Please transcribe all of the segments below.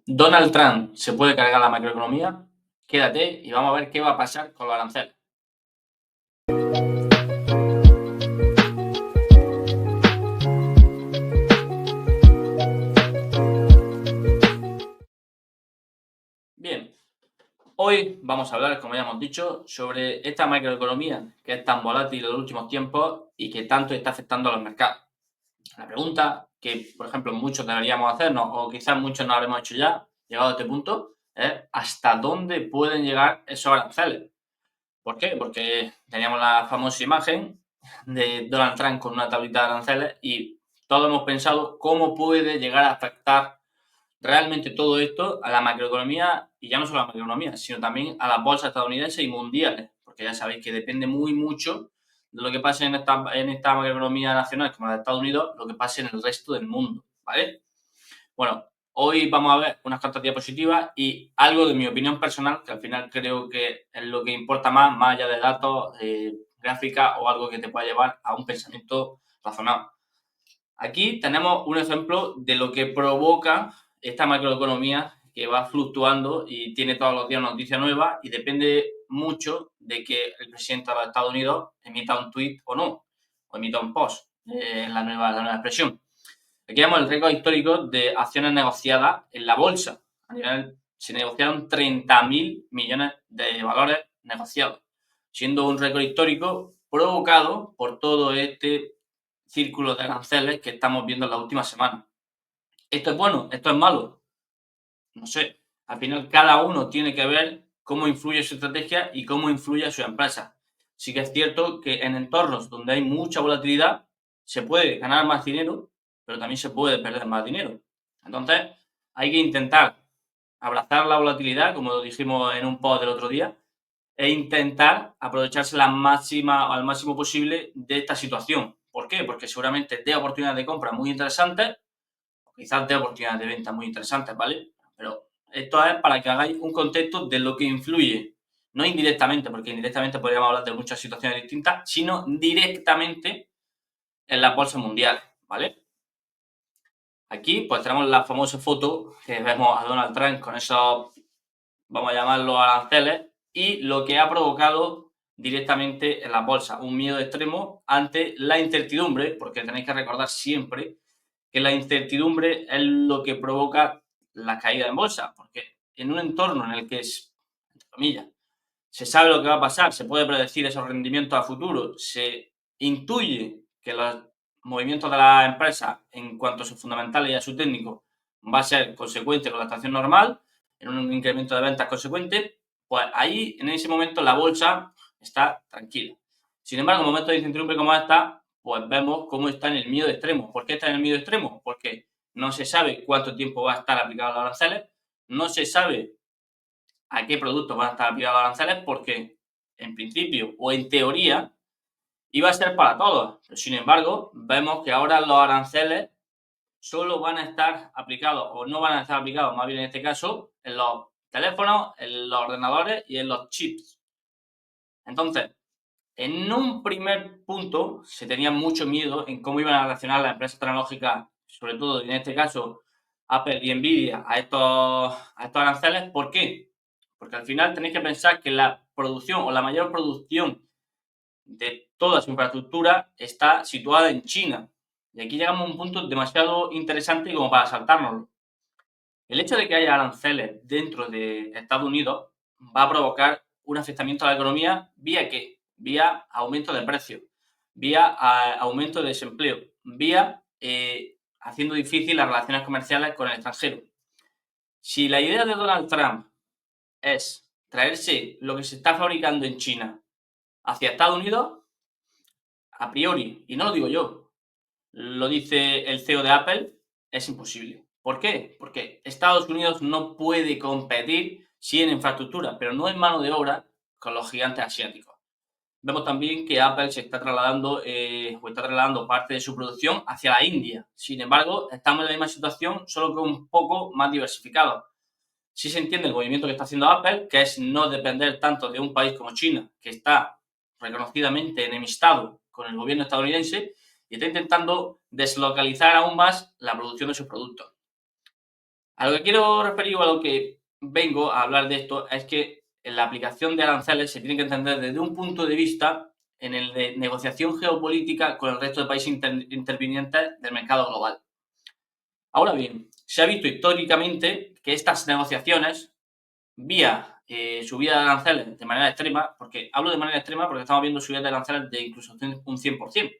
Donald Trump se puede cargar la macroeconomía. Quédate y vamos a ver qué va a pasar con los aranceles. Bien, hoy vamos a hablar, como ya hemos dicho, sobre esta macroeconomía que es tan volátil en los últimos tiempos y que tanto está afectando a los mercados. La pregunta que, por ejemplo, muchos deberíamos hacernos, o quizás muchos nos habremos hecho ya, llegado a este punto, es ¿hasta dónde pueden llegar esos aranceles? ¿Por qué? Porque teníamos la famosa imagen de Donald Trump con una tablita de aranceles y todos hemos pensado cómo puede llegar a afectar realmente todo esto a la macroeconomía, y ya no solo a la macroeconomía, sino también a las bolsas estadounidenses y mundiales, porque ya sabéis que depende mucho de lo que pase en esta macroeconomía nacional como la de Estados Unidos, lo que pase en el resto del mundo, ¿vale? Bueno, hoy vamos a ver unas cuantas diapositivas y algo de mi opinión personal, que al final creo que es lo que importa más allá de datos, gráficas o algo que te pueda llevar a un pensamiento razonado. Aquí tenemos un ejemplo de lo que provoca esta macroeconomía que va fluctuando y tiene todos los días noticias nuevas y depende mucho de que el presidente de los Estados Unidos emita un tuit o no, o emita un post, la nueva expresión. Aquí vemos el récord histórico de acciones negociadas en la bolsa. A nivel, se negociaron 30.000 millones de valores negociados, siendo un récord histórico provocado por todo este círculo de aranceles que estamos viendo en la última semana. ¿Esto es bueno? ¿Esto es malo? No sé. Al final, cada uno tiene que ver cómo influye su estrategia y cómo influye su empresa. Sí que es cierto que en entornos donde hay mucha volatilidad se puede ganar más dinero, pero también se puede perder más dinero. Entonces, hay que intentar abrazar la volatilidad, como lo dijimos en un post del otro día, e intentar aprovecharse al máximo posible de esta situación. ¿Por qué? Porque seguramente dé oportunidades de compra muy interesantes, o quizás dé oportunidades de venta muy interesantes, ¿vale? Pero esto es para que hagáis un contexto de lo que influye, no indirectamente, porque indirectamente podríamos hablar de muchas situaciones distintas, sino directamente en las bolsas mundiales, ¿vale? Aquí pues tenemos la famosa foto que vemos a Donald Trump con esos, vamos a llamarlo, aranceles, y lo que ha provocado directamente en la bolsa, un miedo extremo ante la incertidumbre, porque tenéis que recordar siempre que la incertidumbre es lo que provoca la caída en bolsa, porque en un entorno en el que es, entre comillas, se sabe lo que va a pasar, se puede predecir esos rendimientos a futuro, se intuye que los movimientos de la empresa en cuanto a sus fundamentales y a su técnico va a ser consecuente con la estación normal, en un incremento de ventas consecuente, pues ahí en ese momento la bolsa está tranquila. Sin embargo, en momentos de incertidumbre como esta, pues vemos cómo está en el miedo extremo. ¿Por qué está en el miedo extremo? Porque no se sabe cuánto tiempo va a estar aplicado los aranceles, no se sabe a qué productos van a estar aplicados aranceles, porque en principio o en teoría iba a ser para todos. Pero sin embargo, vemos que ahora los aranceles solo van a estar aplicados, o no van a estar aplicados, más bien en este caso, en los teléfonos, en los ordenadores y en los chips. Entonces, en un primer punto se tenía mucho miedo en cómo iban a reaccionar las empresas tecnológicas, sobre todo en este caso Apple y Nvidia, a estos aranceles. ¿Por qué? Porque al final tenéis que pensar que la producción o la mayor producción de toda su infraestructura está situada en China. Y aquí llegamos a un punto demasiado interesante como para saltárnoslo. El hecho de que haya aranceles dentro de Estados Unidos va a provocar un afectamiento a la economía, ¿vía qué? Vía aumento de precios, vía aumento de desempleo, vía haciendo difícil las relaciones comerciales con el extranjero. Si la idea de Donald Trump es traerse lo que se está fabricando en China hacia Estados Unidos, a priori, y no lo digo yo, lo dice el CEO de Apple, es imposible. ¿Por qué? Porque Estados Unidos no puede competir, sí en infraestructura, pero no en mano de obra, con los gigantes asiáticos. Vemos también que Apple se está trasladando o está trasladando parte de su producción hacia la India. Sin embargo, estamos en la misma situación, solo que un poco más diversificado. Sí se entiende el movimiento que está haciendo Apple, que es no depender tanto de un país como China, que está reconocidamente enemistado con el gobierno estadounidense, y está intentando deslocalizar aún más la producción de sus productos. A lo que quiero referir o a lo que vengo a hablar de esto es que la aplicación de aranceles se tiene que entender desde un punto de vista en el de negociación geopolítica con el resto de países intervinientes del mercado global. Ahora bien, se ha visto históricamente que estas negociaciones, vía subida de aranceles de manera extrema, porque hablo de manera extrema porque estamos viendo subidas de aranceles de incluso un 100%.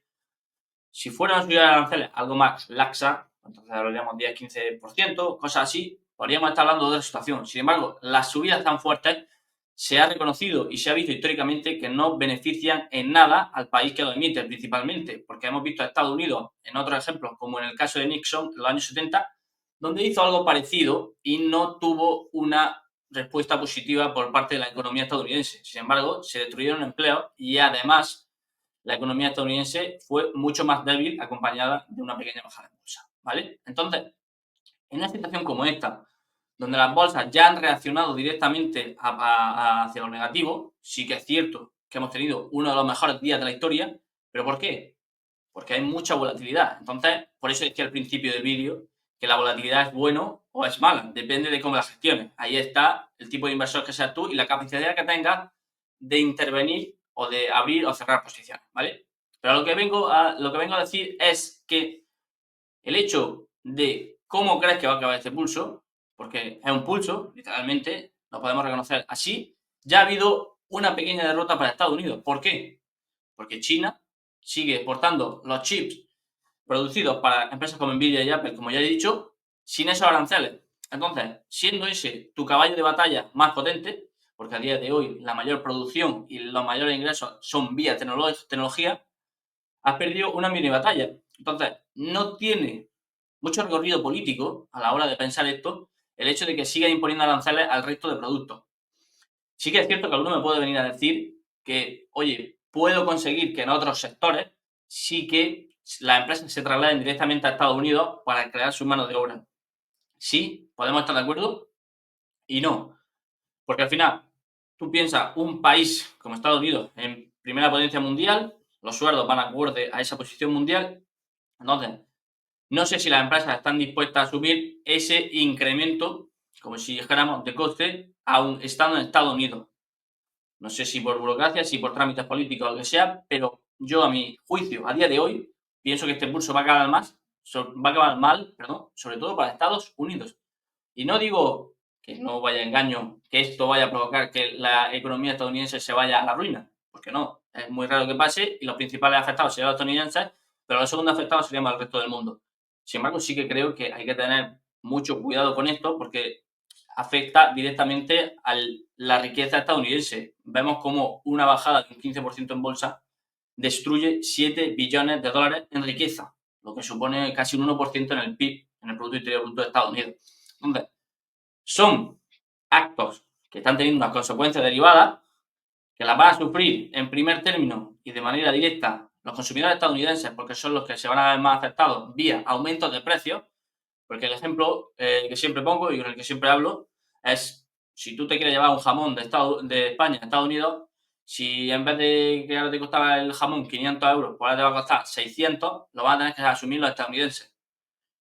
Si fuera una subida de aranceles algo más laxa, entonces hablaríamos 10-15%, cosas así, podríamos estar hablando de otra situación. Sin embargo, las subidas tan fuertes se ha reconocido y se ha visto históricamente que no benefician en nada al país que lo emite, principalmente, porque hemos visto a Estados Unidos en otros ejemplos, como en el caso de Nixon en los años 70, donde hizo algo parecido y no tuvo una respuesta positiva por parte de la economía estadounidense. Sin embargo, se destruyeron empleos y además la economía estadounidense fue mucho más débil acompañada de una pequeña bajada en bolsa, ¿vale? Entonces, en una situación como esta, donde las bolsas ya han reaccionado directamente hacia lo negativo, sí que es cierto que hemos tenido uno de los mejores días de la historia, ¿pero por qué? Porque hay mucha volatilidad. Entonces, por eso decía al principio del vídeo que la volatilidad es bueno o es mala, depende de cómo la gestiones. Ahí está el tipo de inversor que seas tú y la capacidad que tengas de intervenir o de abrir o cerrar posiciones, ¿vale? Pero lo que vengo a decir es que el hecho de cómo crees que va a acabar este pulso, porque es un pulso, literalmente, lo podemos reconocer así, ya ha habido una pequeña derrota para Estados Unidos. ¿Por qué? Porque China sigue exportando los chips producidos para empresas como Nvidia y Apple, como ya he dicho, sin esos aranceles. Entonces, siendo ese tu caballo de batalla más potente, porque a día de hoy la mayor producción y los mayores ingresos son vía tecnología, has perdido una mini batalla. Entonces, no tiene mucho recorrido político a la hora de pensar esto el hecho de que siga imponiendo aranceles al resto de productos. Sí que es cierto que alguno me puede venir a decir que, oye, puedo conseguir que en otros sectores sí que las empresas se trasladen directamente a Estados Unidos para crear su mano de obra. Sí, podemos estar de acuerdo y no. Porque al final, tú piensas un país como Estados Unidos en primera potencia mundial, los sueldos van acorde a esa posición mundial. Entonces, no sé si las empresas están dispuestas a asumir ese incremento, como si dijéramos, de coste, aún estando en Estados Unidos. No sé si por burocracia, si por trámites políticos o lo que sea, pero yo a mi juicio, a día de hoy, pienso que este pulso va a acabar mal, perdón, sobre todo para Estados Unidos. Y no digo que no vaya a engaño, que esto vaya a provocar que la economía estadounidense se vaya a la ruina, porque no, es muy raro que pase y los principales afectados serían los estadounidenses, pero los segundos afectados seríamos el resto del mundo. Sin embargo, sí que creo que hay que tener mucho cuidado con esto porque afecta directamente a la riqueza estadounidense. Vemos como una bajada de un 15% en bolsa destruye 7 billones de dólares en riqueza, lo que supone casi un 1% en el PIB, en el Producto Interior Bruto de Estados Unidos. Entonces, son actos que están teniendo unas consecuencias derivadas que las van a sufrir en primer término y de manera directa los consumidores estadounidenses porque son los que se van a ver más afectados vía aumentos de precios, porque el ejemplo que siempre pongo y con el que siempre hablo es si tú te quieres llevar un jamón de España a Estados Unidos, si en vez de que ahora te costaba el jamón 500 euros, pues ahora te va a costar 600, lo van a tener que asumir los estadounidenses.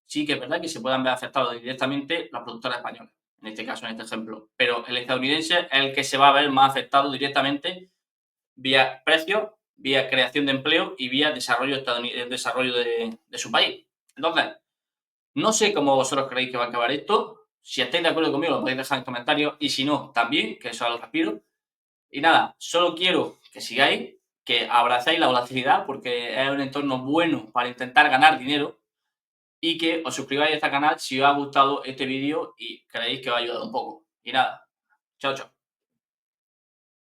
Sí que es verdad que se puedan ver afectados directamente los productores españoles, en este caso, en este ejemplo, pero el estadounidense es el que se va a ver más afectado directamente vía precios, vía creación de empleo y vía desarrollo de su país. Entonces, no sé cómo vosotros creéis que va a acabar esto. Si estáis de acuerdo conmigo, lo podéis dejar en comentarios. Y si no, también, que eso lo respiro. Y nada, solo quiero que sigáis, que abracéis la volatilidad, porque es un entorno bueno para intentar ganar dinero. Y que os suscribáis a este canal si os ha gustado este vídeo y creéis que os ha ayudado un poco. Y nada, chao, chao.